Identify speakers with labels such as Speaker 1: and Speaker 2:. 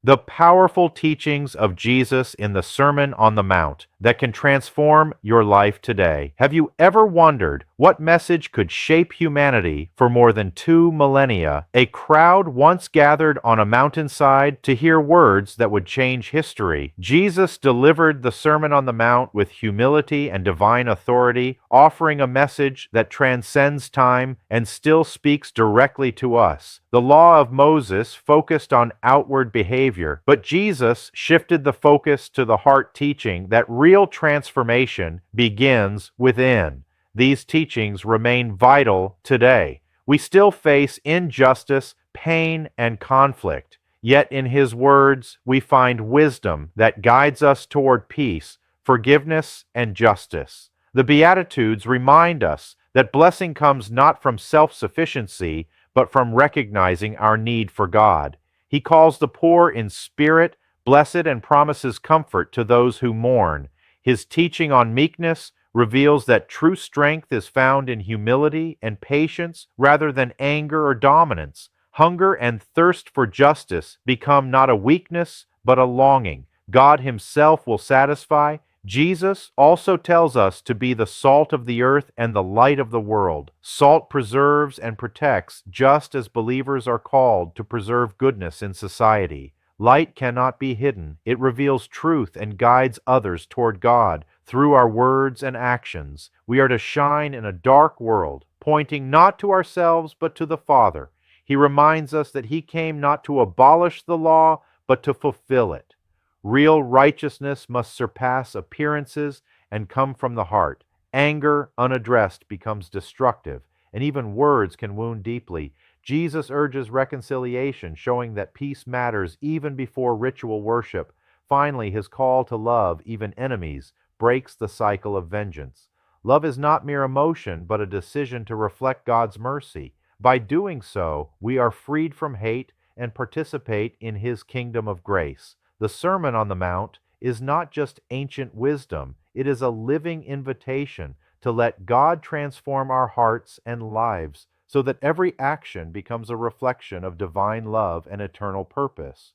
Speaker 1: The powerful teachings of Jesus in the Sermon on the Mount that can transform your life today. Have you ever wondered what message could shape humanity for more than 2 millennia? A crowd once gathered on a mountainside to hear words that would change history. Jesus delivered the Sermon on the Mount with humility and divine authority, offering a message that transcends time and still speaks directly to us. The law of Moses focused on outward behavior, but Jesus shifted the focus to the heart, teaching that real transformation begins within. These teachings remain vital today. We still face injustice, pain, and conflict. Yet in His words, we find wisdom that guides us toward peace, forgiveness, and justice. The Beatitudes remind us that blessing comes not from self-sufficiency, but from recognizing our need for God. He calls the poor in spirit blessed and promises comfort to those who mourn. His teaching on meekness reveals that true strength is found in humility and patience rather than anger or dominance. Hunger and thirst for justice become not a weakness, but a longing. God Himself will satisfy. Jesus also tells us to be the salt of the earth and the light of the world. Salt preserves and protects, just as believers are called to preserve goodness in society. Light cannot be hidden. It reveals truth and guides others toward God through our words and actions. We are to shine in a dark world, pointing not to ourselves but to the Father. He reminds us that He came not to abolish the law, but to fulfill it. Real righteousness must surpass appearances and come from the heart. Anger unaddressed becomes destructive, and even words can wound deeply. Jesus urges reconciliation, showing that peace matters even before ritual worship. Finally, His call to love even enemies breaks the cycle of vengeance. Love is not mere emotion, but a decision to reflect God's mercy. By doing so, we are freed from hate and participate in His kingdom of grace. The Sermon on the Mount is not just ancient wisdom, it is a living invitation to let God transform our hearts and lives so that every action becomes a reflection of divine love and eternal purpose.